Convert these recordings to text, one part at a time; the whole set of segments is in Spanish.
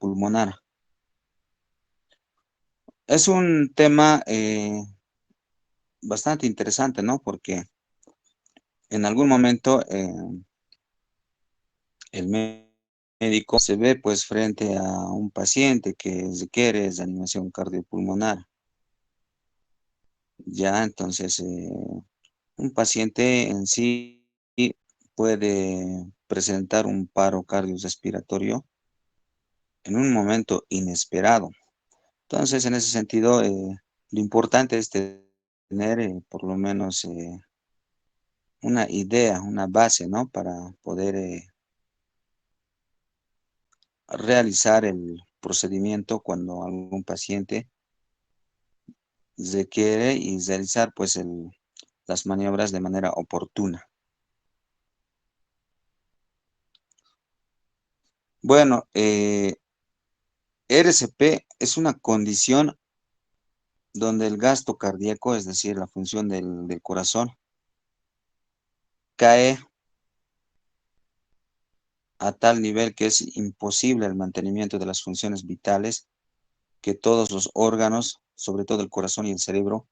cardiopulmonar. Es un tema bastante interesante, ¿no? Porque en algún momento el médico se ve pues frente a un paciente que requiere reanimación cardiopulmonar. Ya, entonces, un paciente en sí puede presentar un paro cardiorrespiratorio en un momento inesperado. Entonces, en ese sentido, lo importante es tener por lo menos una idea, una base, ¿no? Para poder realizar el procedimiento cuando algún paciente requiere y realizar pues las maniobras de manera oportuna. Bueno, RCP es una condición donde el gasto cardíaco, es decir, la función del corazón, cae a tal nivel que es imposible el mantenimiento de las funciones vitales que todos los órganos, sobre todo el corazón y el cerebro,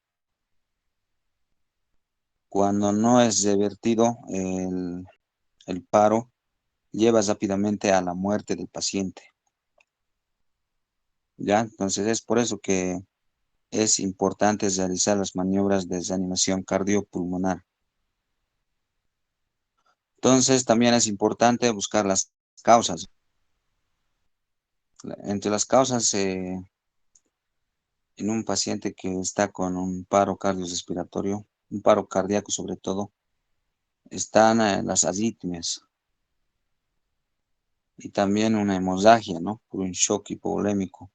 cuando no es revertido el paro, lleva rápidamente a la muerte del paciente. ¿Ya? Entonces es por eso que es importante realizar las maniobras de reanimación cardiopulmonar. Entonces también es importante buscar las causas. Entre las causas en un paciente que está con un paro cardiorrespiratorio, un paro cardíaco sobre todo, están las arritmias y también una hemorragia, ¿no? Por un shock hipovolémico,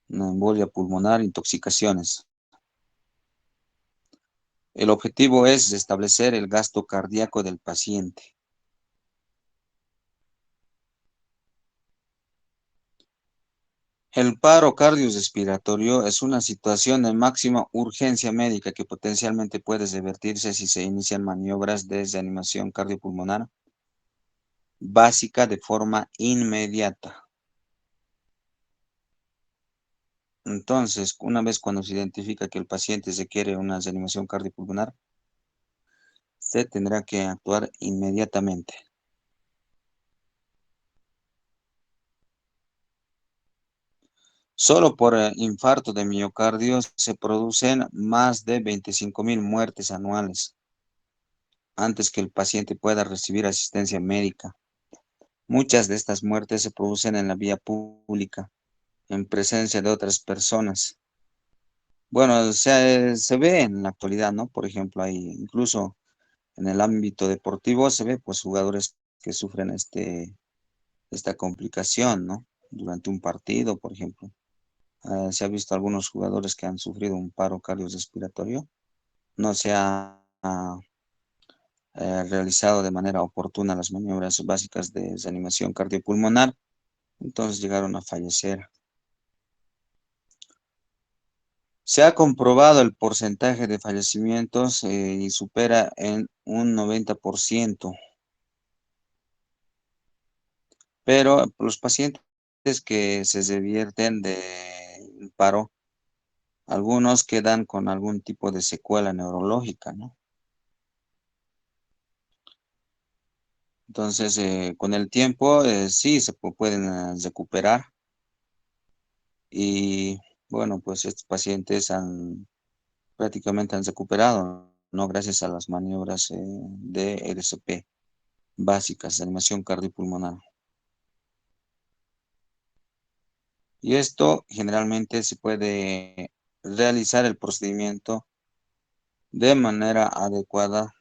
una embolia pulmonar, intoxicaciones. El objetivo es establecer el gasto cardíaco del paciente. El paro cardiorrespiratorio es una situación de máxima urgencia médica que potencialmente puede revertirse si se inician maniobras de reanimación cardiopulmonar básica de forma inmediata. Entonces, una vez cuando se identifica que el paciente requiere una reanimación cardiopulmonar, se tendrá que actuar inmediatamente. Solo por infarto de miocardio se producen más de 25.000 muertes anuales antes que el paciente pueda recibir asistencia médica. Muchas de estas muertes se producen en la vía pública, en presencia de otras personas. Bueno, se ve en la actualidad, ¿no? Por ejemplo, hay incluso en el ámbito deportivo se ve pues jugadores que sufren esta complicación, ¿no? Durante un partido, por ejemplo. Se ha visto algunos jugadores que han sufrido un paro cardiorrespiratorio. No se ha realizado de manera oportuna las maniobras básicas de reanimación cardiopulmonar, entonces llegaron a fallecer. Se ha comprobado el porcentaje de fallecimientos y supera en un 90%, pero los pacientes que se revierten de paro, algunos quedan con algún tipo de secuela neurológica, ¿no? Entonces, con el tiempo, sí se pueden recuperar y, bueno, pues estos pacientes prácticamente han recuperado, ¿no? Gracias a las maniobras de RCP básicas, de animación cardiopulmonar. Y esto generalmente se puede realizar el procedimiento de manera adecuada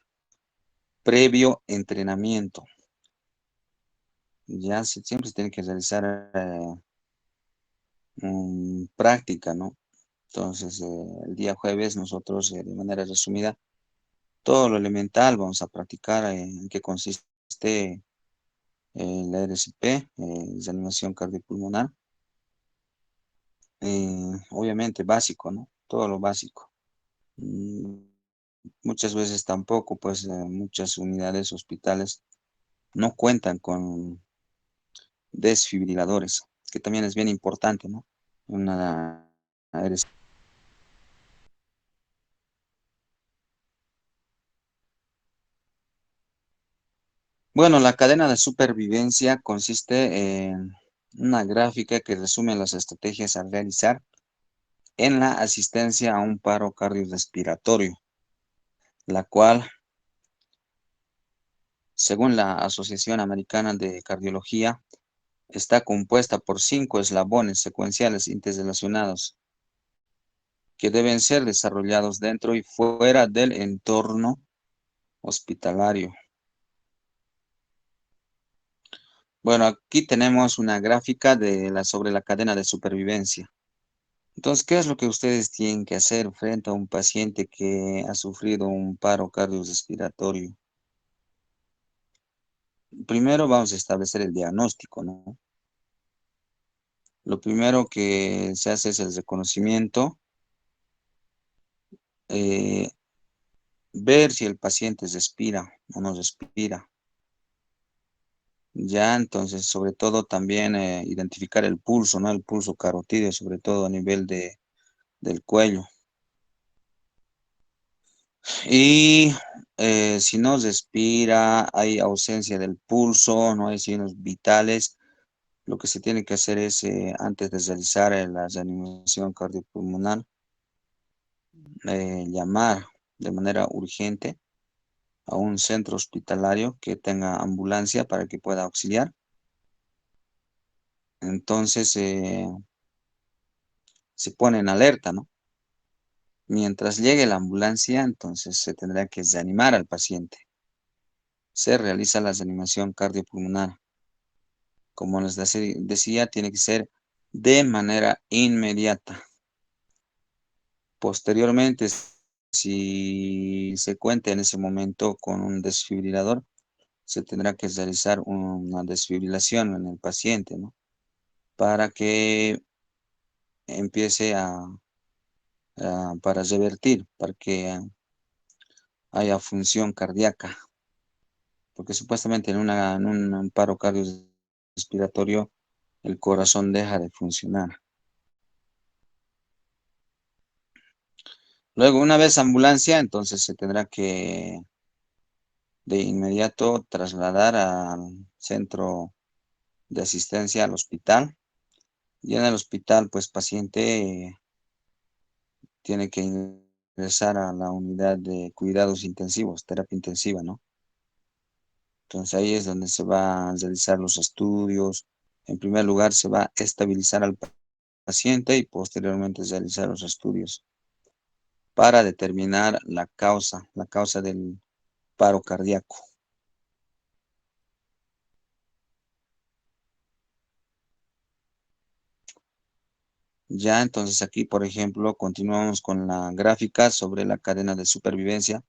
previo entrenamiento. Ya siempre se tiene que realizar práctica, ¿no? Entonces, el día jueves nosotros, de manera resumida, todo lo elemental vamos a practicar en qué consiste la RCP, reanimación cardiopulmonar. Obviamente básico, ¿no? Todo lo básico. Mm, Muchas veces tampoco, pues muchas unidades, hospitales no cuentan con desfibriladores. que también es bien importante, ¿no? Una, bueno, la cadena de supervivencia consiste en una gráfica que resume las estrategias a realizar en la asistencia a un paro cardiorrespiratorio, la cual, según la Asociación Americana de Cardiología, está compuesta por 5 eslabones secuenciales interrelacionados que deben ser desarrollados dentro y fuera del entorno hospitalario. Bueno, aquí tenemos una gráfica sobre la cadena de supervivencia. Entonces, ¿qué es lo que ustedes tienen que hacer frente a un paciente que ha sufrido un paro cardiorrespiratorio? Primero vamos a establecer el diagnóstico, ¿no? Lo primero que se hace es el reconocimiento, eh, ver si el paciente respira o no respira. Ya, entonces, sobre todo también identificar el pulso, ¿no? El pulso carotídeo, sobre todo a nivel del cuello. Y si no respira, hay ausencia del pulso, no hay signos vitales, lo que se tiene que hacer es, antes de realizar la reanimación cardiopulmonar, llamar de manera urgente a un centro hospitalario que tenga ambulancia para que pueda auxiliar. Entonces, se pone en alerta, ¿no? Mientras llegue la ambulancia, entonces se tendrá que reanimar al paciente. Se realiza la reanimación cardiopulmonar. Como les decía, tiene que ser de manera inmediata. Posteriormente, si se cuenta en ese momento con un desfibrilador, se tendrá que realizar una desfibrilación en el paciente, ¿no? Para que empiece para revertir, para que haya función cardíaca, porque supuestamente en un paro cardiorrespiratorio el corazón deja de funcionar. Luego, una vez ambulancia, entonces se tendrá que de inmediato trasladar al centro de asistencia al hospital. Y en el hospital, pues paciente tiene que ingresar a la unidad de cuidados intensivos, terapia intensiva, ¿no? Entonces ahí es donde se va a realizar los estudios. En primer lugar, se va a estabilizar al paciente y posteriormente realizar los estudios para determinar la causa del paro cardíaco. Ya, entonces aquí, por ejemplo, continuamos con la gráfica sobre la cadena de supervivencia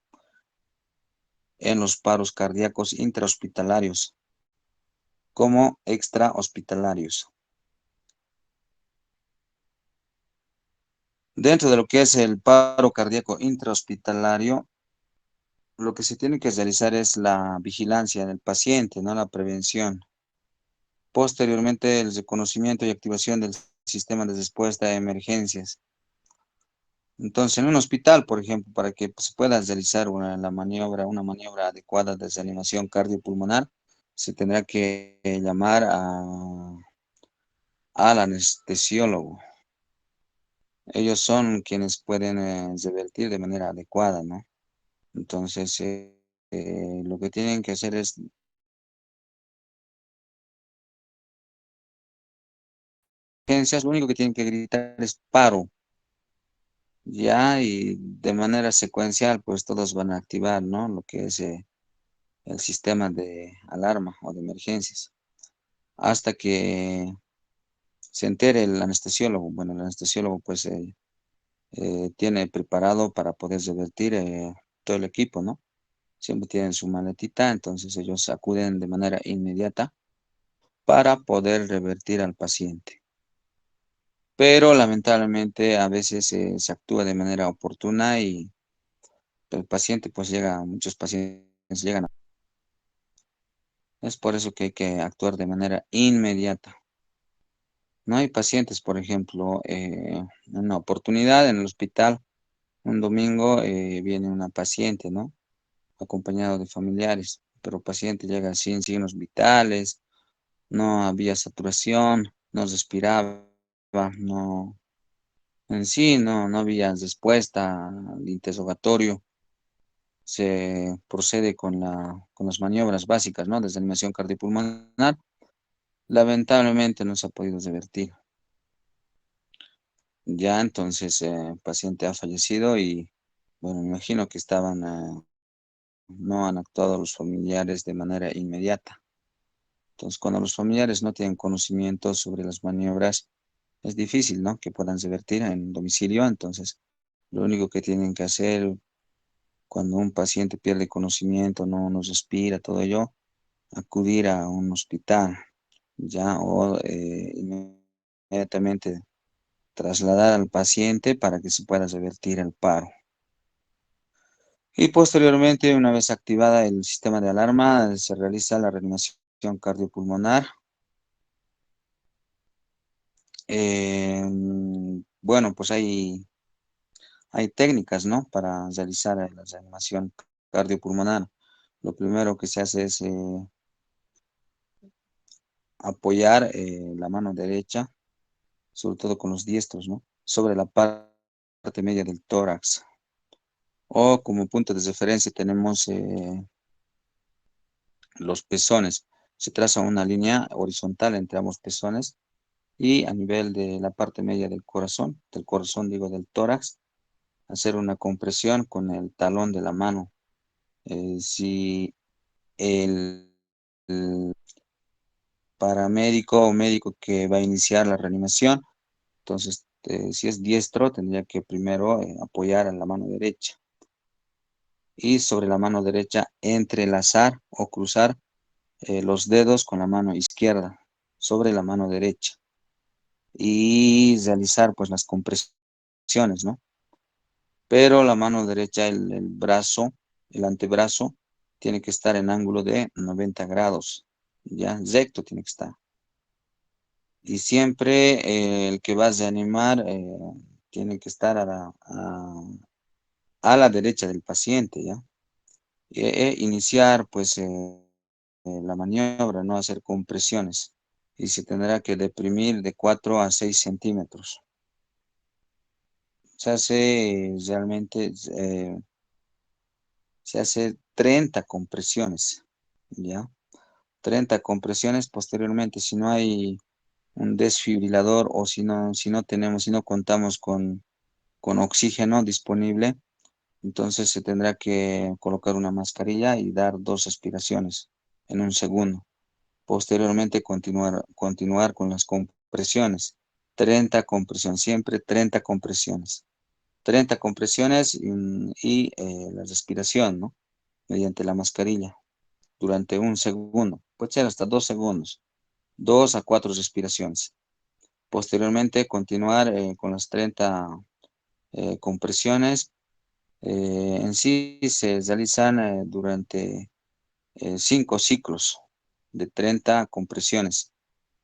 en los paros cardíacos intrahospitalarios como extrahospitalarios. Dentro de lo que es el paro cardíaco intrahospitalario, lo que se tiene que realizar es la vigilancia del paciente, no la prevención. Posteriormente, el reconocimiento y activación del sistema de respuesta a emergencias. Entonces, en un hospital, por ejemplo, para que se pueda realizar una maniobra adecuada de reanimación cardiopulmonar, se tendrá que llamar al anestesiólogo. Ellos son quienes pueden revertir de manera adecuada, ¿no? Entonces, lo que tienen que hacer es, lo único que tienen que gritar es paro, ya, y de manera secuencial, pues todos van a activar, ¿no? Lo que es el sistema de alarma o de emergencias, hasta que se entere el anestesiólogo. Bueno, el anestesiólogo pues tiene preparado para poder revertir todo el equipo, ¿no? Siempre tienen su maletita, entonces ellos acuden de manera inmediata para poder revertir al paciente. Pero lamentablemente a veces se actúa de manera oportuna y el paciente pues muchos pacientes llegan. Es por eso que hay que actuar de manera inmediata. No hay pacientes, por ejemplo, una oportunidad en el hospital, un domingo viene una paciente, ¿no? Acompañado de familiares, pero paciente llega sin signos vitales, no había saturación, no respiraba, no, en sí no había respuesta al interrogatorio. Se procede con las maniobras básicas, ¿no? Desanimación cardiopulmonar. Lamentablemente no se ha podido revertir. Ya entonces el paciente ha fallecido y, bueno, me imagino que no han actuado los familiares de manera inmediata. Entonces, cuando los familiares no tienen conocimiento sobre las maniobras, es difícil, ¿no? Que puedan revertir en domicilio. Entonces, lo único que tienen que hacer cuando un paciente pierde conocimiento, no respira, todo ello, acudir a un hospital, ya, o inmediatamente trasladar al paciente para que se pueda revertir el paro. Y posteriormente, una vez activada el sistema de alarma, se realiza la reanimación cardiopulmonar. Bueno, pues hay técnicas, ¿no? Para realizar la reanimación cardiopulmonar. Lo primero que se hace es apoyar la mano derecha, sobre todo con los diestros, ¿no? Sobre la parte media del tórax. O como punto de referencia tenemos los pezones. Se traza una línea horizontal entre ambos pezones y a nivel de la parte media del corazón digo, del tórax, hacer una compresión con el talón de la mano. Si el, el paramédico o médico que va a iniciar la reanimación, entonces, si es diestro, tendría que primero apoyar a la mano derecha y sobre la mano derecha entrelazar o cruzar los dedos con la mano izquierda sobre la mano derecha y realizar pues las compresiones, ¿no? Pero la mano derecha, el brazo, el antebrazo, tiene que estar en ángulo de 90 grados, ¿ya? Recto tiene que estar. Y siempre el que vas a animar tiene que estar a la derecha del paciente, ¿ya? Iniciar pues la maniobra, no hacer compresiones. Y se tendrá que deprimir de 4 a 6 centímetros. Se hace realmente, se hace 30 compresiones, ¿ya? 30 compresiones posteriormente, si no hay un desfibrilador o si no contamos con oxígeno disponible, entonces se tendrá que colocar una mascarilla y dar 2 aspiraciones en un segundo. Posteriormente continuar con las compresiones. 30 compresiones, siempre 30 compresiones. 30 compresiones la respiración, ¿no? Mediante la mascarilla durante un segundo. Puede ser hasta 2 segundos. 2 a 4 respiraciones. Posteriormente continuar con las 30 compresiones. En sí se realizan durante 5 ciclos de 30 compresiones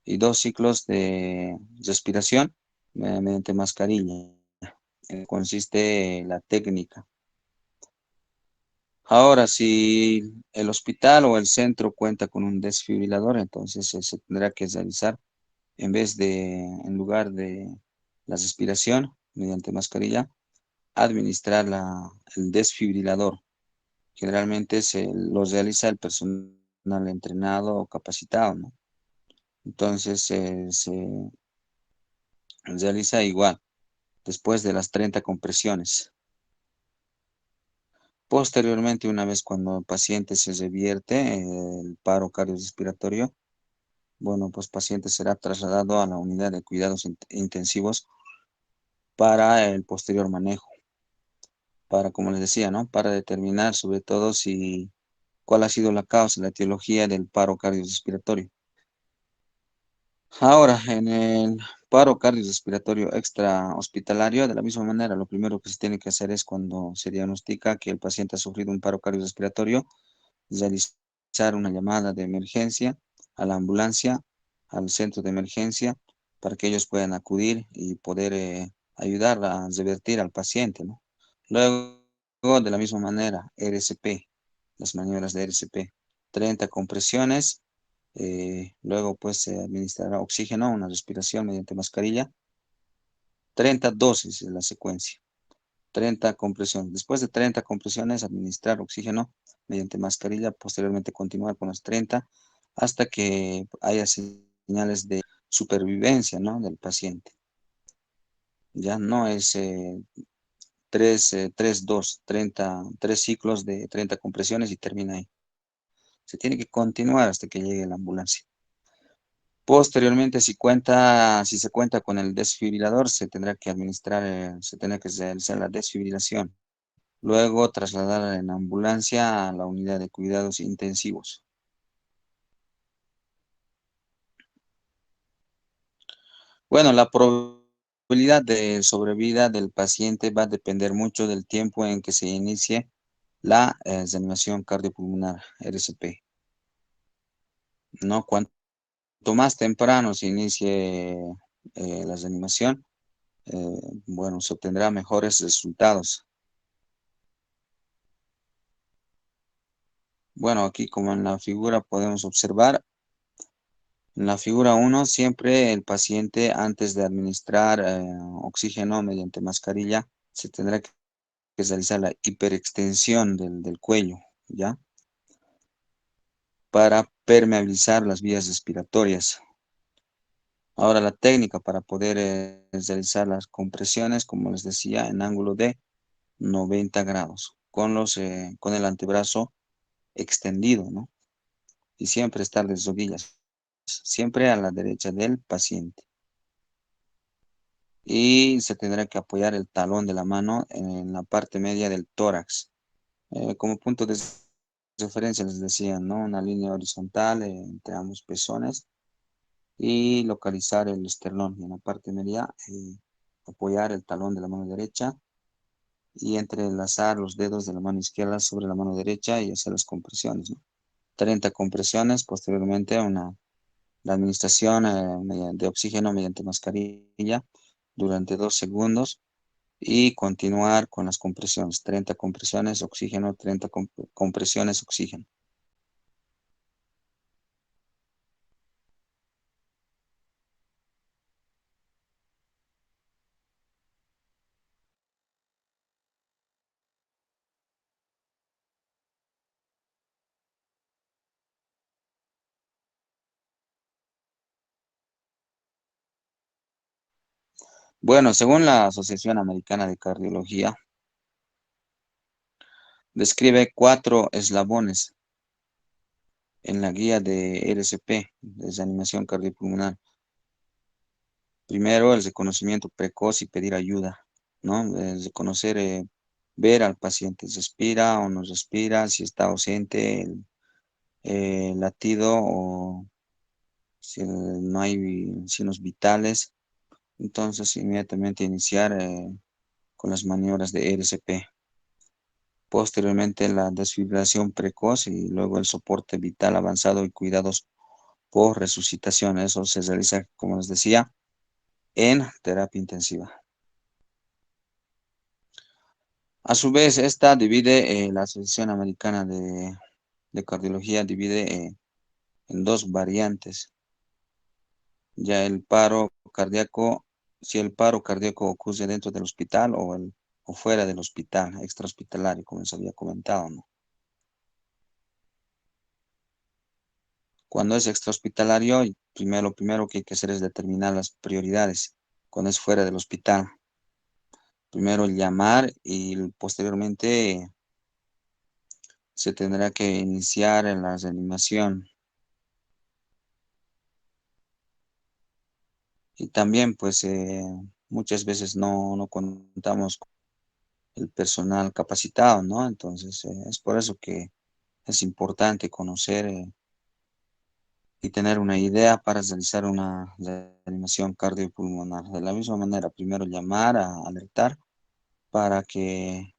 y 2 ciclos de respiración mediante mascarilla. Consiste la técnica. Ahora, si el hospital o el centro cuenta con un desfibrilador, entonces se tendrá que realizar, en lugar de la respiración mediante mascarilla, administrar el desfibrilador. Generalmente se lo realiza el personal entrenado o capacitado, ¿no? Entonces se realiza igual, después de las 30 compresiones. Posteriormente, una vez cuando el paciente se revierte el paro cardiorrespiratorio, bueno, pues paciente será trasladado a la unidad de cuidados intensivos para el posterior manejo, para, como les decía, ¿no? Para determinar sobre todo cuál ha sido la causa, la etiología del paro cardiorrespiratorio. Ahora, en el paro cardiorrespiratorio extrahospitalario, de la misma manera, lo primero que se tiene que hacer es cuando se diagnostica que el paciente ha sufrido un paro cardiorrespiratorio, realizar una llamada de emergencia a la ambulancia, al centro de emergencia, para que ellos puedan acudir y poder ayudar a revertir al paciente, ¿no? Luego, de la misma manera, RCP, las maniobras de RCP, 30 compresiones, luego pues se administrará oxígeno, una respiración mediante mascarilla, 30 dosis en la secuencia, 30 compresiones. Después de 30 compresiones, administrar oxígeno mediante mascarilla, posteriormente continuar con las 30 hasta que haya señales de supervivencia, ¿no? Del paciente. Ya no es 2, 30, 3 ciclos de 30 compresiones y termina ahí. Se tiene que continuar hasta que llegue la ambulancia. Posteriormente, si se cuenta con el desfibrilador, se tendrá que administrar, se tendrá que realizar la desfibrilación. Luego trasladar en ambulancia a la unidad de cuidados intensivos. Bueno, la probabilidad de sobrevida del paciente va a depender mucho del tiempo en que se inicie la reanimación cardiopulmonar, RCP. ¿No? Cuanto más temprano se inicie la reanimación, eh, bueno, se obtendrá mejores resultados. Bueno, aquí como en la figura podemos observar, en la figura 1 siempre el paciente antes de administrar oxígeno mediante mascarilla se tendrá que realizar la hiperextensión del cuello, ¿ya? Para permeabilizar las vías respiratorias. Ahora la técnica para poder realizar las compresiones, como les decía, en ángulo de 90 grados, con el antebrazo extendido, ¿no? Y siempre estar de rodillas, siempre a la derecha del paciente. Y se tendrá que apoyar el talón de la mano en la parte media del tórax. Como punto de referencia les decía, ¿no? Una línea horizontal entre ambos pezones y localizar el esternón. Y en la parte media, apoyar el talón de la mano derecha y entrelazar los dedos de la mano izquierda sobre la mano derecha y hacer las compresiones, ¿no? 30 compresiones, posteriormente la administración de oxígeno mediante mascarilla durante 2 segundos y continuar con las compresiones. 30 compresiones, oxígeno, 30 compresiones, oxígeno. Bueno, según la Asociación Americana de Cardiología, describe 4 eslabones en la guía de RCP, desanimación cardiopulmonar. Primero, el reconocimiento precoz y pedir ayuda, ¿no? El reconocer, ver al paciente, respira o no respira, si está ausente el latido o si no hay signos vitales. Entonces, inmediatamente iniciar con las maniobras de RCP. Posteriormente, la desfibrilación precoz y luego el soporte vital avanzado y cuidados por resucitación. Eso se realiza, como les decía, en terapia intensiva. A su vez, esta divide, la Asociación Americana de Cardiología divide en 2 variantes. Ya el paro cardíaco, si el paro cardíaco ocurre dentro del hospital o fuera del hospital, extrahospitalario, como les había comentado, ¿no? Cuando es extrahospitalario, lo primero que hay que hacer es determinar las prioridades. Cuando es fuera del hospital, primero llamar y posteriormente se tendrá que iniciar en la reanimación. Y también, pues, muchas veces no contamos con el personal capacitado, ¿no? Entonces, es por eso que es importante conocer y tener una idea para realizar una reanimación cardiopulmonar. De la misma manera, primero llamar a alertar para que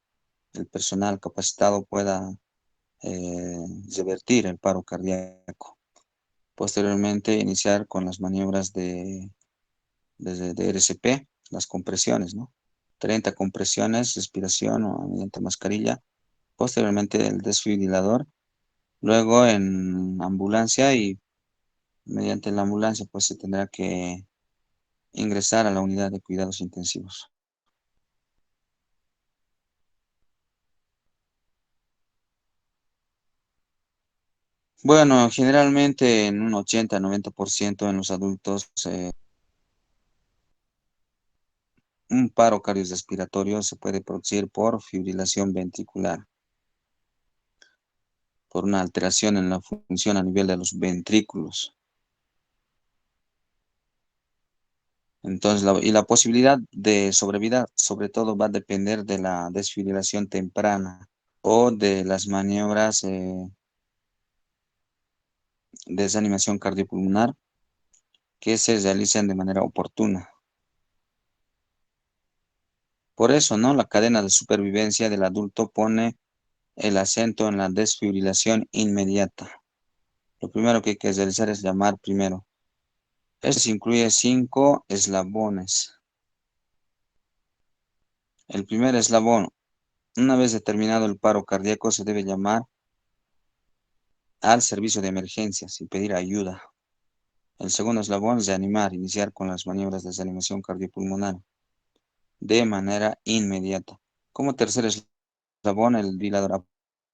el personal capacitado pueda eh, revertir el paro cardíaco. Posteriormente, iniciar con las maniobras desde de RCP, las compresiones, ¿no? 30 compresiones, respiración o mediante mascarilla, posteriormente el desfibrilador, luego en ambulancia y mediante la ambulancia pues se tendrá que ingresar a la unidad de cuidados intensivos. Bueno, generalmente en un 80-90% en los adultos, un paro cardiorrespiratorio se puede producir por fibrilación ventricular, por una alteración en la función a nivel de los ventrículos. Entonces, la posibilidad de sobrevida, sobre todo, va a depender de la desfibrilación temprana o de las maniobras de desanimación cardiopulmonar que se realicen de manera oportuna. Por eso, ¿no? La cadena de supervivencia del adulto pone el acento en la desfibrilación inmediata. Lo primero que hay que realizar es llamar primero. Esto incluye 5 eslabones. El primer eslabón, una vez determinado el paro cardíaco, se debe llamar al servicio de emergencias y pedir ayuda. El segundo eslabón es reanimar, iniciar con las maniobras de desanimación cardiopulmonar de manera inmediata. Como tercer eslabón, el dilador,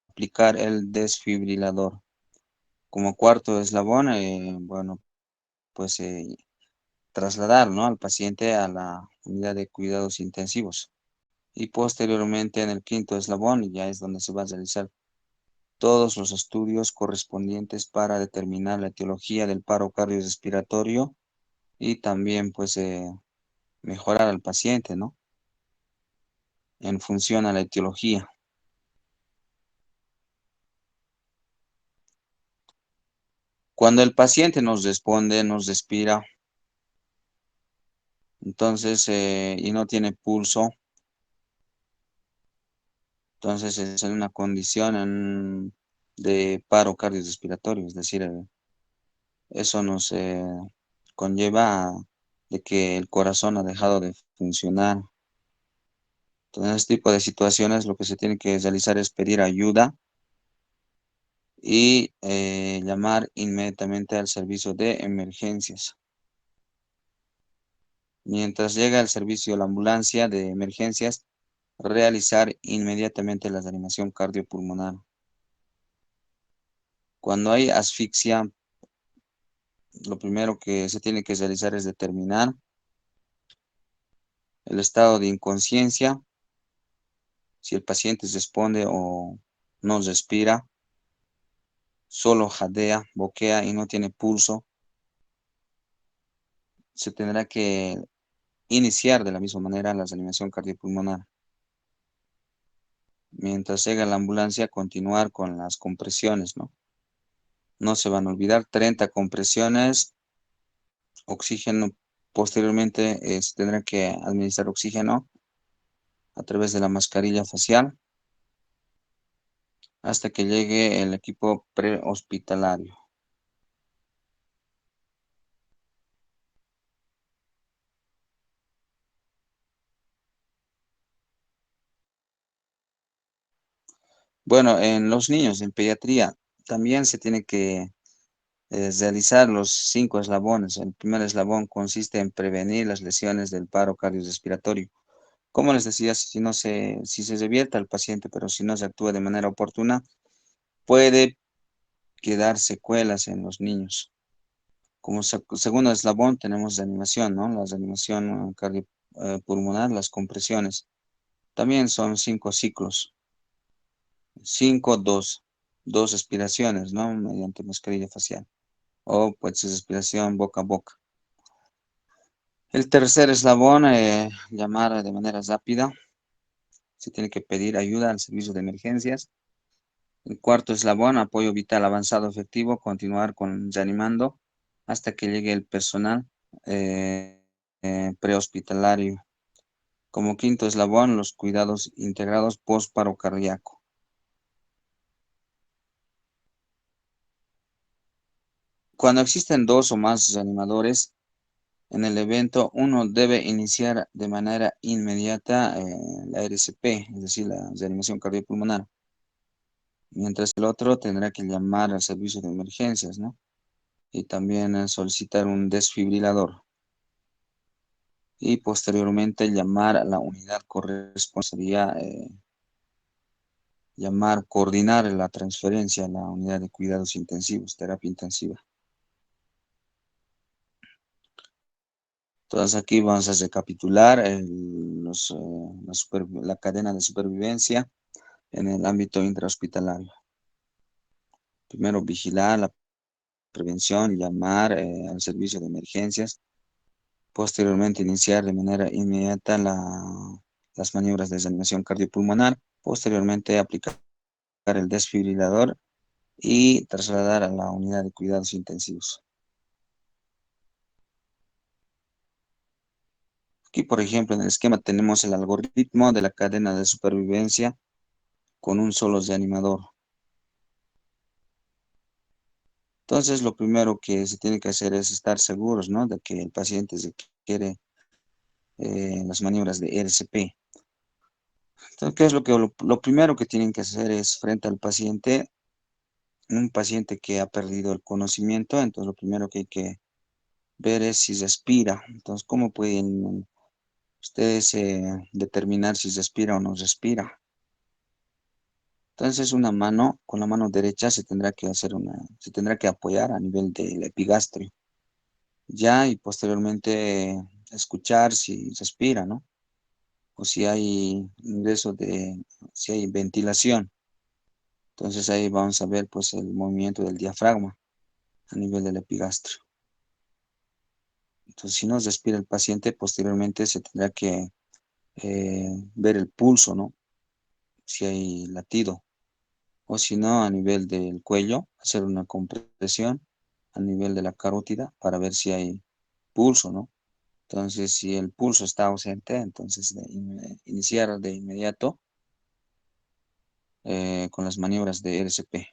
aplicar el desfibrilador. Como cuarto eslabón, bueno, pues trasladar, ¿no?, al paciente a la unidad de cuidados intensivos. Y posteriormente en el quinto eslabón ya es donde se va a realizar todos los estudios correspondientes para determinar la etiología del paro cardiorrespiratorio y también pues mejorar al paciente, ¿no?, en función a la etiología. Cuando el paciente nos responde, nos respira, entonces, y no tiene pulso, entonces es en una condición de paro cardiorrespiratorio, es decir, eso nos conlleva de que el corazón ha dejado de funcionar. Entonces, en este tipo de situaciones lo que se tiene que realizar es pedir ayuda y llamar inmediatamente al servicio de emergencias. Mientras llega el servicio, la ambulancia de emergencias, realizar inmediatamente la reanimación cardiopulmonar. Cuando hay asfixia, lo primero que se tiene que realizar es determinar el estado de inconsciencia, si el paciente responde o no respira, solo jadea, boquea y no tiene pulso, se tendrá que iniciar de la misma manera la reanimación cardiopulmonar. Mientras llega la ambulancia, continuar con las compresiones, ¿no? No se van a olvidar, 30 compresiones, oxígeno. Posteriormente se tendrá que administrar oxígeno a través de la mascarilla facial hasta que llegue el equipo prehospitalario. Bueno, en los niños, en pediatría, también se tiene que realizar los 5 eslabones. El primer eslabón consiste en prevenir las lesiones del paro cardiorrespiratorio. Como les decía, si se revierta al paciente, pero si no se actúa de manera oportuna, puede quedar secuelas en los niños. Como segundo eslabón tenemos reanimación, ¿no? La reanimación cardiopulmonar, las compresiones. También son 5 ciclos. 5, 2. 2 respiraciones, ¿no? Mediante mascarilla facial. O pues respiración boca a boca. El tercer eslabón, llamar de manera rápida. Se tiene que pedir ayuda al servicio de emergencias. El cuarto eslabón, apoyo vital avanzado efectivo, continuar con reanimando hasta que llegue el personal prehospitalario. Como quinto eslabón, los cuidados integrados post-paro cardíaco. Cuando existen 2 o más reanimadores, En el evento, uno debe iniciar de manera inmediata la RCP, es decir, la reanimación cardiopulmonar, mientras el otro tendrá que llamar al servicio de emergencias, ¿no? Y también solicitar un desfibrilador. Y posteriormente llamar a la unidad correspondería, coordinar la transferencia a la unidad de cuidados intensivos, terapia intensiva. Entonces aquí vamos a recapitular la cadena de supervivencia en el ámbito intrahospitalario. Primero, vigilar la prevención, llamar al servicio de emergencias. Posteriormente, iniciar de manera inmediata las maniobras de reanimación cardiopulmonar. Posteriormente, aplicar el desfibrilador y trasladar a la unidad de cuidados intensivos. Aquí, por ejemplo, en el esquema tenemos el algoritmo de la cadena de supervivencia con un solo reanimador. Entonces, lo primero que se tiene que hacer es estar seguros, ¿no?, de que el paciente requiere las maniobras de RCP. Entonces, ¿qué es lo primero que tienen que hacer es frente al paciente, un paciente que ha perdido el conocimiento? Entonces, lo primero que hay que ver es si respira. Entonces, ¿cómo pueden ustedes determinar si respira o no respira? Entonces, con la mano derecha se tendrá que apoyar a nivel del epigastrio, ya, y posteriormente escuchar si respira, ¿no? O si hay si hay ventilación. Entonces ahí vamos a ver pues el movimiento del diafragma a nivel del epigastrio. Entonces, si no respira el paciente, posteriormente se tendrá que ver el pulso, ¿no? Si hay latido. O si no, a nivel del cuello, hacer una compresión a nivel de la carótida para ver si hay pulso, ¿no? Entonces, si el pulso está ausente, entonces iniciar de inmediato con las maniobras de RCP.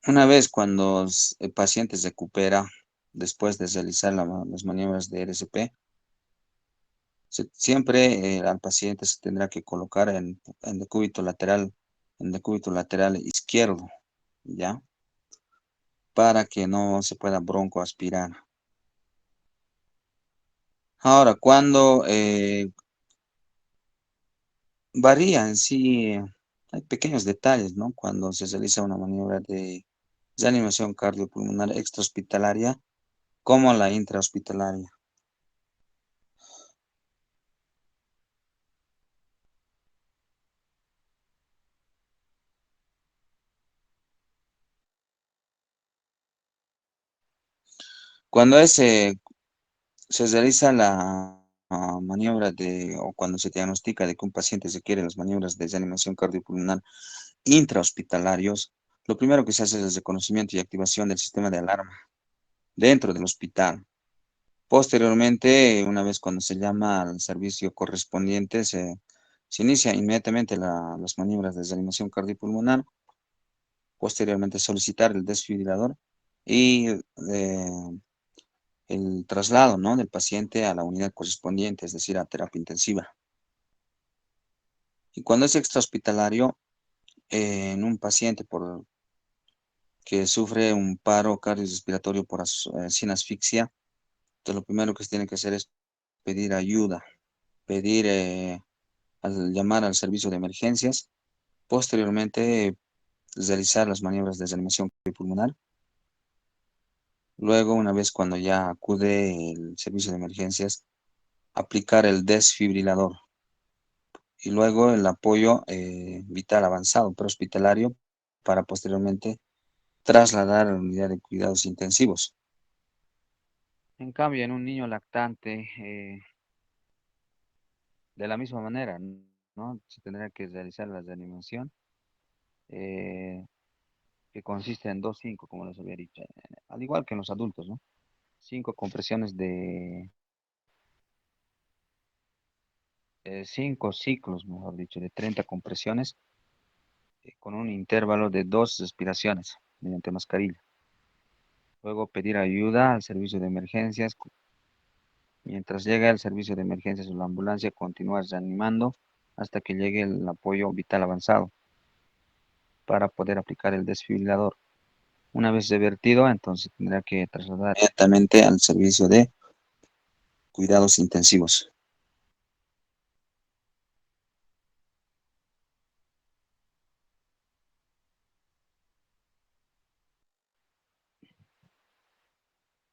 Una vez cuando el paciente se recupera después de realizar las maniobras de RCP, siempre al paciente se tendrá que colocar en decúbito lateral izquierdo, ¿ya? Para que no se pueda broncoaspirar. Ahora, cuando varía en sí, hay pequeños detalles, ¿no? Cuando se realiza una maniobra de reanimación cardiopulmonar extrahospitalaria como la intrahospitalaria. Cuando se realiza la maniobra o cuando se diagnostica de que un paciente requiere las maniobras de reanimación cardiopulmonar intrahospitalarios, lo primero que se hace es el reconocimiento y activación del sistema de alarma dentro del hospital. Posteriormente, una vez cuando se llama al servicio correspondiente, se inicia inmediatamente las maniobras de reanimación cardiopulmonar. Posteriormente, solicitar el desfibrilador y el traslado, ¿no?, del paciente a la unidad correspondiente, es decir, a terapia intensiva. Y cuando es extrahospitalario, en un paciente que sufre un paro cardiorrespiratorio sin asfixia, entonces lo primero que se tiene que hacer es pedir ayuda, pedir al llamar al servicio de emergencias, posteriormente realizar las maniobras de reanimación pulmonar. Luego, una vez cuando ya acude el servicio de emergencias, aplicar el desfibrilador y luego el apoyo vital avanzado prehospitalario para posteriormente trasladar a la unidad de cuidados intensivos. En cambio, en un niño lactante, de la misma manera, ¿no? Se tendrá que realizar la reanimación, eh, que consiste en 2-5, como les había dicho, al igual que en los adultos, ¿no? 5 compresiones 5 ciclos, mejor dicho, de 30 compresiones, con un intervalo de 2 respiraciones mediante mascarilla. Luego pedir ayuda al servicio de emergencias. Mientras llega el servicio de emergencias o la ambulancia, continúa reanimando hasta que llegue el apoyo vital avanzado para poder aplicar el desfibrilador. Una vez revertido, entonces tendrá que trasladar inmediatamente al servicio de cuidados intensivos.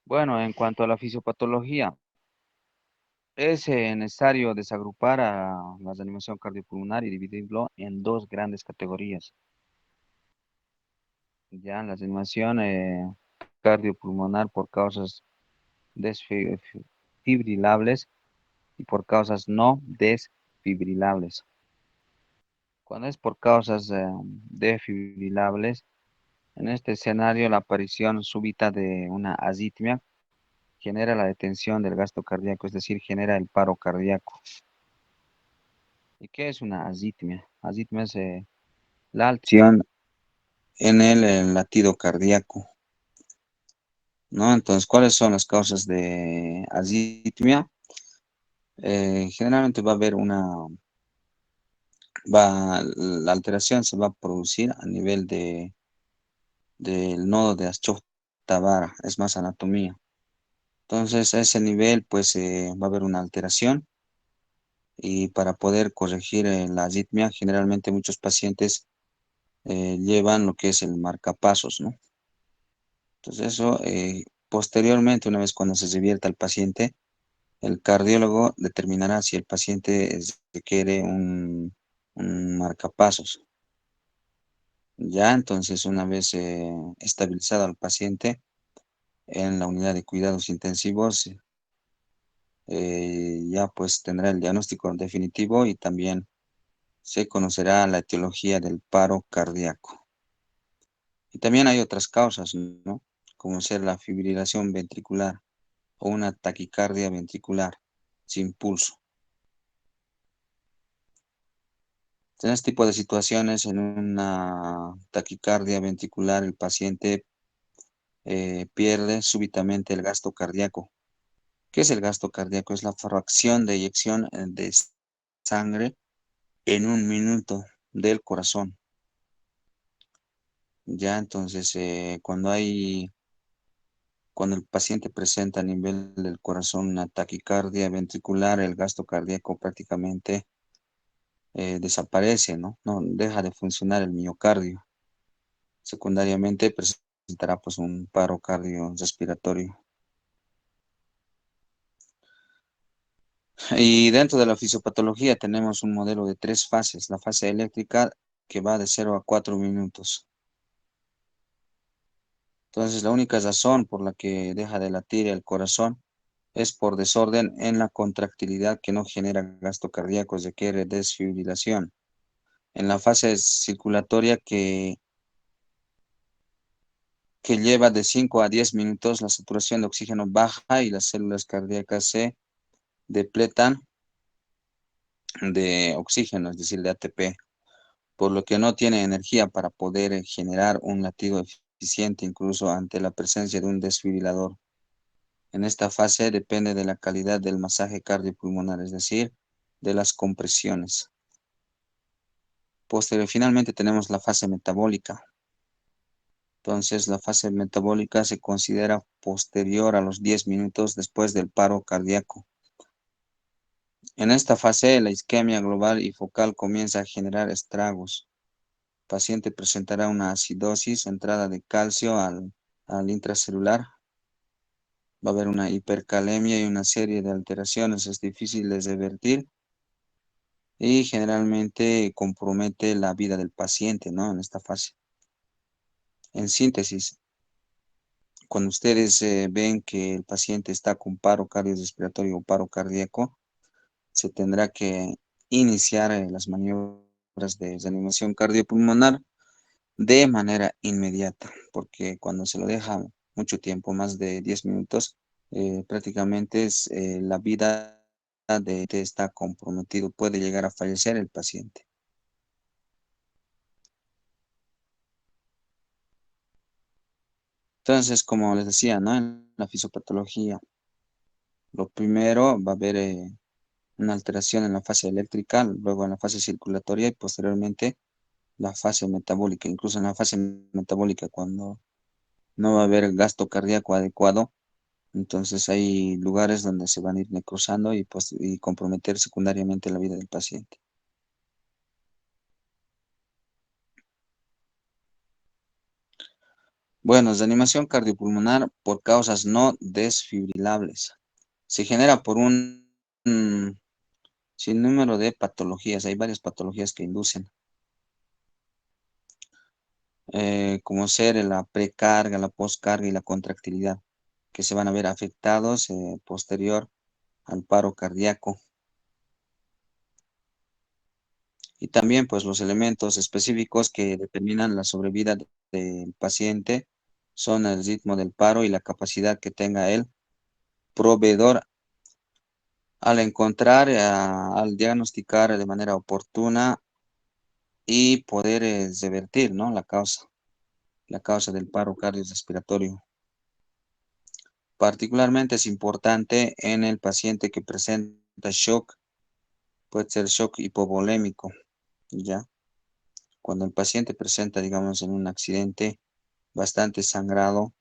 Bueno, en cuanto a la fisiopatología, es necesario desagrupar a la reanimación cardiopulmonar y dividirlo en dos grandes categorías. Ya la reanimación cardiopulmonar por causas desfibrilables y por causas no desfibrilables. Cuando es por causas desfibrilables, en este escenario la aparición súbita de una arritmia genera la detención del gasto cardíaco, es decir, genera el paro cardíaco. ¿Y qué es una arritmia? Arritmia es la alteración en el latido cardíaco, ¿no? Entonces, ¿cuáles son las causas de arritmia? Generalmente va a haber la alteración se va a producir a nivel del nodo de Ashok-Tabara, es más anatomía. Entonces, a ese nivel, pues va a haber una alteración y para poder corregir la arritmia, generalmente muchos pacientes llevan lo que es el marcapasos, ¿no? Entonces, eso posteriormente, una vez cuando se revierta el paciente, el cardiólogo determinará si el paciente requiere un marcapasos. Ya, entonces, una vez estabilizado al paciente en la unidad de cuidados intensivos, ya pues tendrá el diagnóstico definitivo y también se conocerá la etiología del paro cardíaco. Y también hay otras causas, ¿no? Como ser la fibrilación ventricular o una taquicardia ventricular sin pulso. En este tipo de situaciones, en una taquicardia ventricular, el paciente pierde súbitamente el gasto cardíaco. ¿Qué es el gasto cardíaco? Es la fracción de eyección de sangre en un minuto del corazón. Ya, entonces, cuando el paciente presenta a nivel del corazón una taquicardia ventricular, el gasto cardíaco prácticamente desaparece, ¿no? No deja de funcionar el miocardio. Secundariamente presentará pues un paro cardiorrespiratorio. Y dentro de la fisiopatología tenemos un modelo de tres fases. La fase eléctrica que va de 0 a 4 minutos. Entonces, la única razón por la que deja de latir el corazón es por desorden en la contractilidad que no genera gasto cardíaco, requiere desfibrilación. En la fase circulatoria que lleva de 5 a 10 minutos, la saturación de oxígeno baja y las células cardíacas se depletan de oxígeno, es decir, de ATP, por lo que no tiene energía para poder generar un latido eficiente incluso ante la presencia de un desfibrilador. En esta fase depende de la calidad del masaje cardiopulmonar, es decir, de las compresiones. Finalmente tenemos la fase metabólica. Entonces, la fase metabólica se considera posterior a los 10 minutos después del paro cardíaco. En esta fase, la isquemia global y focal comienza a generar estragos. El paciente presentará una acidosis, entrada de calcio al intracelular. Va a haber una hipercalemia y una serie de alteraciones. Es difícil de revertir y generalmente compromete la vida del paciente, ¿no? En esta fase. En síntesis, cuando ustedes ven que el paciente está con paro cardiorrespiratorio o paro cardíaco, se tendrá que iniciar las maniobras de reanimación cardiopulmonar de manera inmediata, porque cuando se lo deja mucho tiempo, más de 10 minutos, prácticamente la vida de está comprometido, puede llegar a fallecer el paciente. Entonces, como les decía, ¿no? En la fisiopatología, lo primero va a haber una alteración en la fase eléctrica, luego en la fase circulatoria y posteriormente la fase metabólica. Incluso en la fase metabólica, cuando no va a haber gasto cardíaco adecuado, entonces hay lugares donde se van a ir necrosando y, pues, y comprometer secundariamente la vida del paciente. Bueno, desanimación cardiopulmonar por causas no desfibrilables. Se genera por un sinnúmero de patologías. Hay varias patologías que inducen, como ser la precarga, la poscarga y la contractilidad, que se van a ver afectados posterior al paro cardíaco. Y también, pues, los elementos específicos que determinan la sobrevida del paciente son el ritmo del paro y la capacidad que tenga el proveedor al encontrar, al diagnosticar de manera oportuna y poder revertir, ¿no? La causa del paro cardiorrespiratorio. Particularmente es importante en el paciente que presenta shock, puede ser shock hipovolémico, ¿ya? Cuando el paciente presenta, digamos, en un accidente bastante sangrado,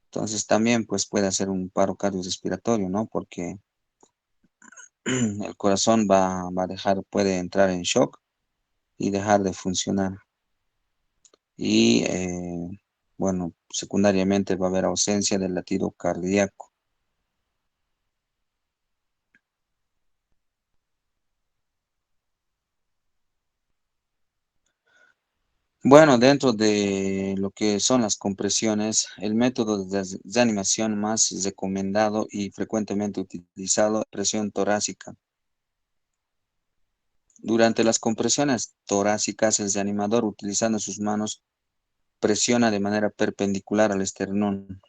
entonces también pues puede hacer un paro cardiorrespiratorio, ¿no? Porque el corazón va a dejar, puede entrar en shock y dejar de funcionar. Y bueno, secundariamente va a haber ausencia del latido cardíaco. Bueno, dentro de lo que son las compresiones, el método de reanimación más recomendado y frecuentemente utilizado es presión torácica. Durante las compresiones torácicas, el reanimador, utilizando sus manos, presiona de manera perpendicular al esternón,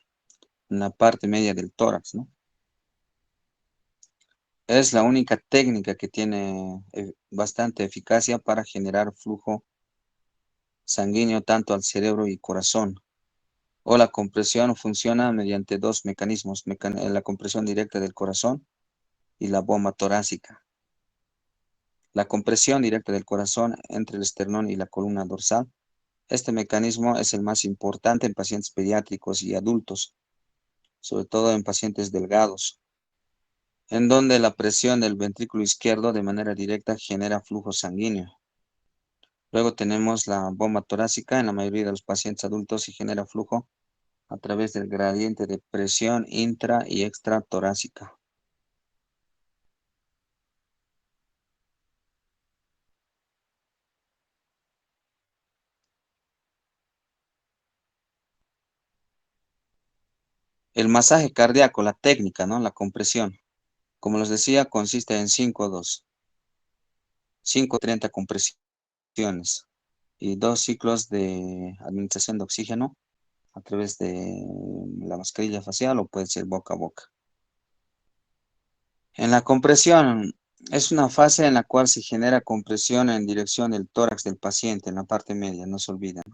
en la parte media del tórax, ¿no? Es la única técnica que tiene bastante eficacia para generar flujo sanguíneo tanto al cerebro y corazón. O la compresión funciona mediante dos mecanismos, la compresión directa del corazón y la bomba torácica. La compresión directa del corazón entre el esternón y la columna dorsal. Este mecanismo es el más importante en pacientes pediátricos y adultos, sobre todo en pacientes delgados, en donde la presión del ventrículo izquierdo de manera directa genera flujo sanguíneo. Luego tenemos la bomba torácica en la mayoría de los pacientes adultos y genera flujo a través del gradiente de presión intra y extratorácica. El masaje cardíaco, la técnica, ¿no? La compresión. Como les decía, consiste en 5-2, 5-30 compresiones y 2 ciclos de administración de oxígeno a través de la mascarilla facial o puede ser boca a boca. En la compresión es una fase en la cual se genera compresión en dirección del tórax del paciente, en la parte media, no se olviden.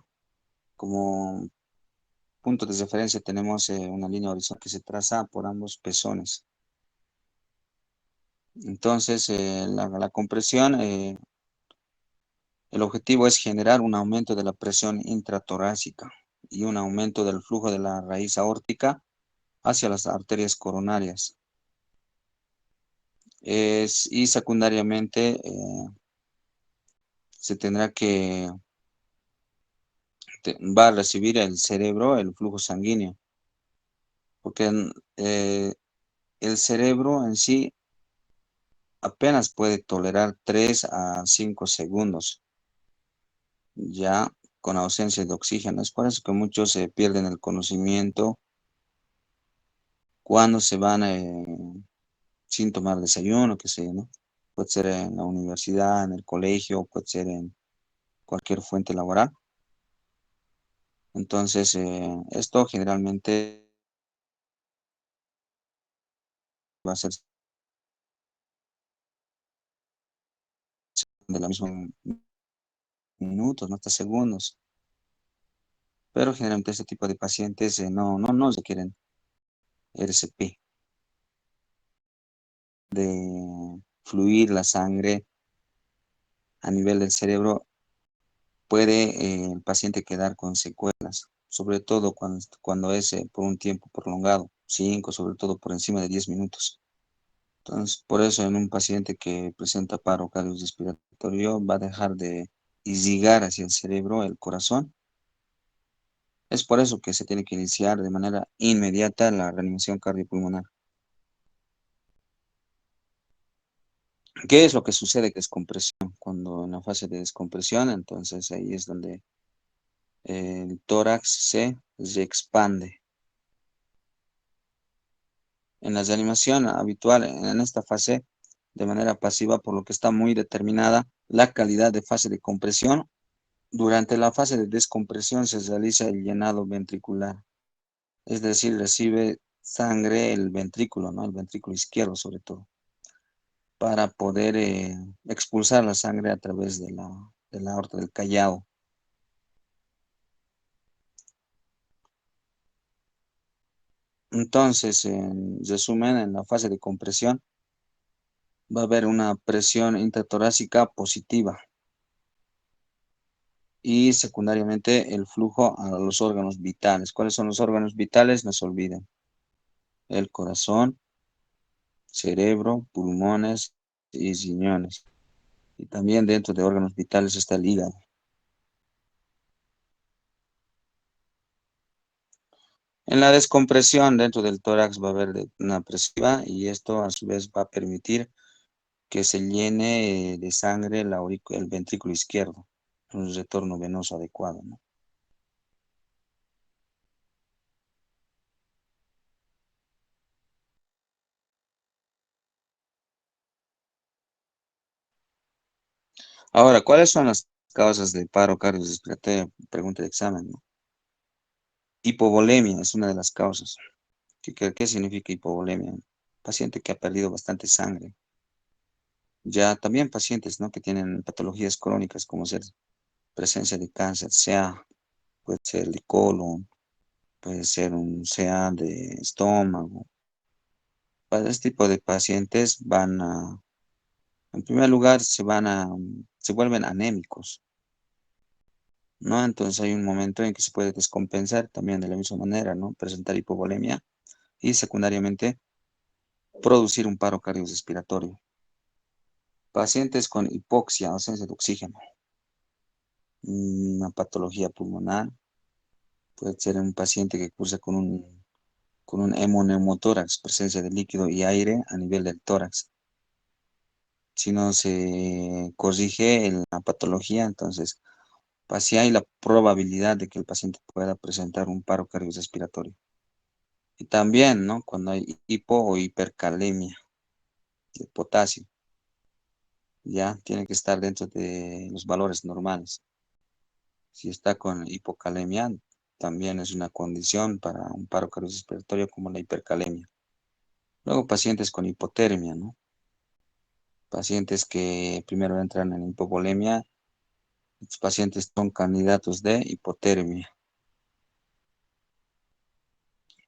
Como punto de referencia tenemos una línea horizontal que se traza por ambos pezones. Entonces, la compresión, el objetivo es generar un aumento de la presión intratorácica y un aumento del flujo de la raíz aórtica hacia las arterias coronarias. Y secundariamente se tendrá que, va a recibir el cerebro el flujo sanguíneo, porque el cerebro en sí apenas puede tolerar 3 a 5 segundos ya con ausencia de oxígeno. Es por eso que muchos se pierden el conocimiento cuando se van sin tomar desayuno, qué sé yo, ¿no? Puede ser en la universidad, en el colegio, puede ser en cualquier fuente laboral. Entonces, esto generalmente va a ser de la misma minutos, no hasta segundos. pero generalmente este tipo de pacientes no requieren RCP, de fluir la sangre a nivel del cerebro, puede el paciente quedar con secuelas, sobre todo cuando es por un tiempo prolongado, 5, sobre todo por encima de 10 minutos. Entonces, por eso en un paciente que presenta paro cardiorrespiratorio va a dejar de irrigar hacia el cerebro, el corazón. Es por eso que se tiene que iniciar de manera inmediata la reanimación cardiopulmonar. ¿Qué es lo que sucede? Que es compresión. Cuando en la fase de descompresión, entonces ahí es donde el tórax se expande. En la reanimación habitual, en esta fase, de manera pasiva, por lo que está muy determinada la calidad de fase de compresión. Durante la fase de descompresión se realiza el llenado ventricular, es decir, recibe sangre el ventrículo, ¿no? El ventrículo izquierdo sobre todo, para poder expulsar la sangre a través de la aorta del callado. Entonces, en resumen, en la fase de compresión va a haber una presión intratorácica positiva y secundariamente el flujo a los órganos vitales. ¿Cuáles son los órganos vitales? No se olviden. El corazón, cerebro, pulmones y riñones. Y también dentro de órganos vitales está el hígado. En la descompresión dentro del tórax va a haber una presiva y esto a su vez va a permitir que se llene de sangre el ventrículo izquierdo, un retorno venoso adecuado, ¿no? Ahora, ¿cuáles son las causas de paro cardiorrespiratorio? Pregunta de examen, ¿no? Hipovolemia es una de las causas. ¿Qué significa hipovolemia? Paciente que ha perdido bastante sangre. Ya también pacientes, ¿no? Que tienen patologías crónicas como ser presencia de cáncer, sea, puede ser de colon, puede ser un CA de estómago. Para este tipo de pacientes en primer lugar, se vuelven anémicos, ¿no? Entonces hay un momento en que se puede descompensar también de la misma manera, ¿no? Presentar hipovolemia y secundariamente producir un paro cardiorrespiratorio. Pacientes con hipoxia, ausencia de oxígeno, una patología pulmonar, puede ser un paciente que cursa con un hemoneumotórax, presencia de líquido y aire a nivel del tórax. Si no se corrige la patología, entonces así hay la probabilidad de que el paciente pueda presentar un paro cardiorrespiratorio. Y también, ¿no? Cuando hay hipo o hipercalemia de potasio, ya tiene que estar dentro de los valores normales. Si está con hipocalemia, también es una condición para un paro cardiorrespiratorio como la hipercalemia. Luego pacientes con hipotermia, ¿no? Pacientes que primero entran en hipovolemia, estos pacientes son candidatos de hipotermia.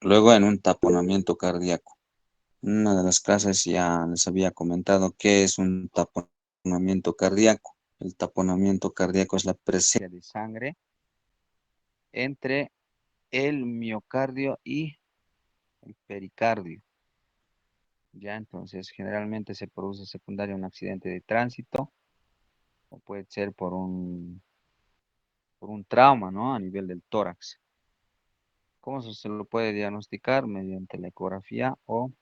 Luego en un taponamiento cardíaco. Una de las clases ya les había comentado qué es un taponamiento cardíaco. El taponamiento cardíaco es la presencia de sangre entre el miocardio y el pericardio. Ya, entonces generalmente se produce secundario a un accidente de tránsito o puede ser por un trauma, ¿no? A nivel del tórax. ¿Cómo se lo puede diagnosticar? Mediante la ecografía o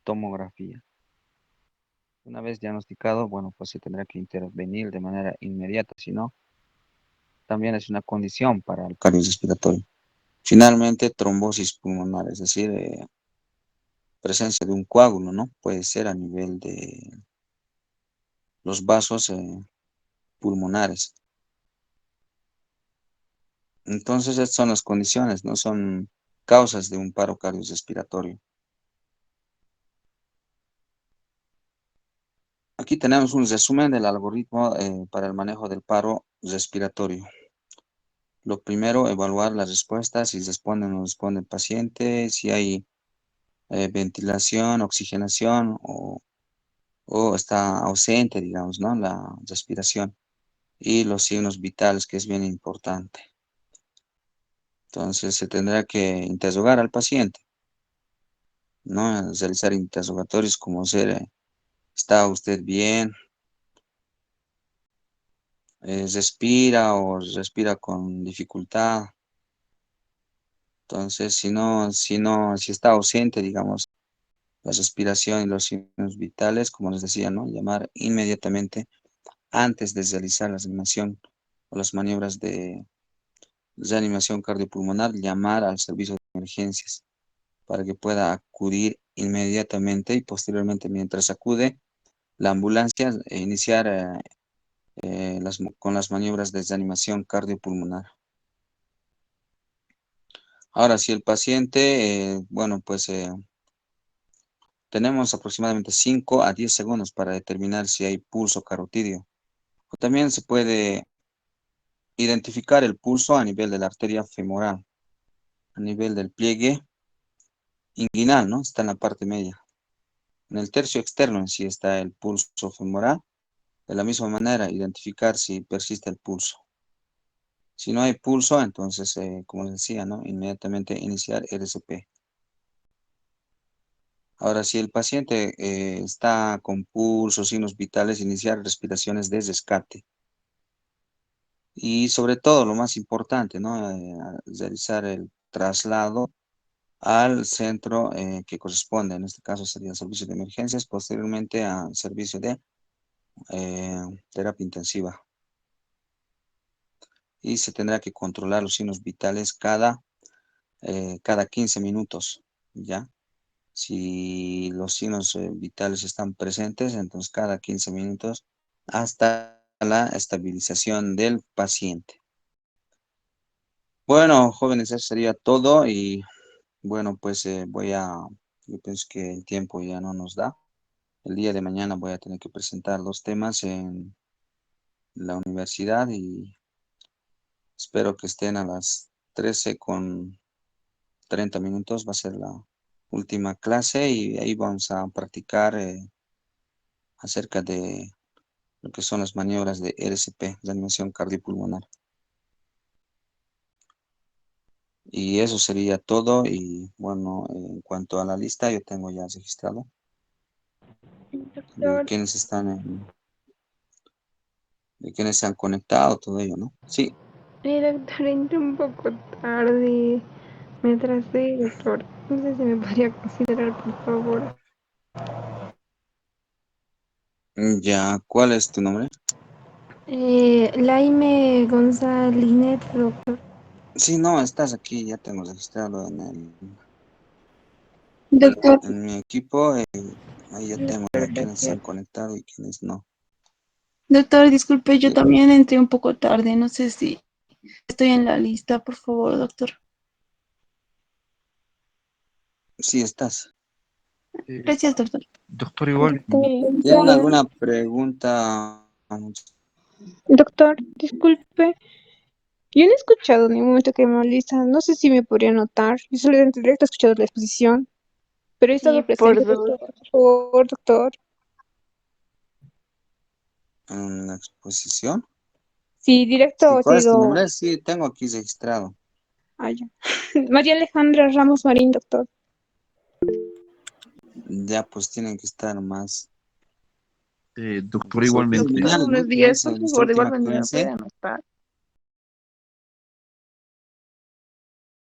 tomografía. Una vez diagnosticado, bueno, pues se tendrá que intervenir de manera inmediata, si no, también es una condición para el cardiorrespiratorio. Finalmente, trombosis pulmonar, es decir, presencia de un coágulo, ¿no? Puede ser a nivel de los vasos pulmonares. Entonces, estas son las condiciones, no son causas de un paro cardiorrespiratorio. Aquí tenemos un resumen del algoritmo para el manejo del paro respiratorio. Lo primero, evaluar las respuestas, si responde o no responde el paciente, si hay ventilación, oxigenación o está ausente, digamos, ¿no? La respiración y los signos vitales, que es bien importante. Entonces se tendrá que interrogar al paciente, ¿no? Realizar interrogatorios como ser, ¿está usted bien? ¿Respira o respira con dificultad? Entonces, si está ausente, digamos, la respiración y los signos vitales, como les decía, ¿no? Llamar inmediatamente antes de realizar la reanimación o las maniobras de reanimación cardiopulmonar, llamar al servicio de emergencias para que pueda acudir inmediatamente y posteriormente, mientras acude la ambulancia, iniciar con las maniobras de reanimación cardiopulmonar. Ahora, si el paciente, bueno, pues tenemos aproximadamente 5 a 10 segundos para determinar si hay pulso carotidio. O también se puede identificar el pulso a nivel de la arteria femoral, a nivel del pliegue inguinal, ¿no? Está en la parte media. En el tercio externo en sí está el pulso femoral. De la misma manera, identificar si persiste el pulso. Si no hay pulso, entonces, como les decía, ¿no? Inmediatamente iniciar RCP. Ahora, si el paciente está con pulso, signos vitales, iniciar respiraciones de rescate. Y sobre todo, lo más importante, ¿no? Realizar el traslado al centro que corresponde. En este caso sería el servicio de emergencias, posteriormente al servicio de terapia intensiva. Y se tendrá que controlar los signos vitales cada 15 minutos, ¿ya? Si los signos vitales están presentes, entonces cada 15 minutos hasta la estabilización del paciente. Bueno, jóvenes, eso sería todo y bueno, pues yo pienso que el tiempo ya no nos da. El día de mañana voy a tener que presentar 2 temas en la universidad y espero que estén a las 13:30. Va a ser la última clase y ahí vamos a practicar acerca de lo que son las maniobras de RCP, reanimación cardiopulmonar. Y eso sería todo. Y bueno, en cuanto a la lista, yo tengo ya registrado de Doctor, quienes de quienes se han conectado, todo ello, ¿no? Sí, doctor, entré un poco tarde. Me atrasé, doctor. No sé si me podría considerar, por favor. ya, ¿cuál es tu nombre? Laime González, doctor. Sí, no, estás aquí, ya tengo registrado Doctor, en mi equipo. Ahí ya tengo ya quienes se gracias. han conectado y quienes no. Doctor, disculpe, yo Sí, también entré un poco tarde. No sé si estoy en la lista, por favor, doctor. sí estás. Gracias, doctor. Doctor, igual. ¿Tienen alguna pregunta? Doctor, disculpe. Yo no he escuchado en ningún momento que me molesta. No sé si me podría notar. Yo solo en directo he escuchado la exposición, pero he estado Sí, presente, doctor. Por favor, doctor. ¿En la exposición? Sí, directo Sí, ha ¿cuál es tu sido. nombre? Sí, tengo aquí registrado. Ah, ya. María Alejandra Ramos Marín, doctor. Ya pues tienen que estar más. Doctor, Pues el día de igualmente. Doctor, mañana, ¿no? buenos Que días. es Por nuestra favor, de igual última manera, clase. puede anotar.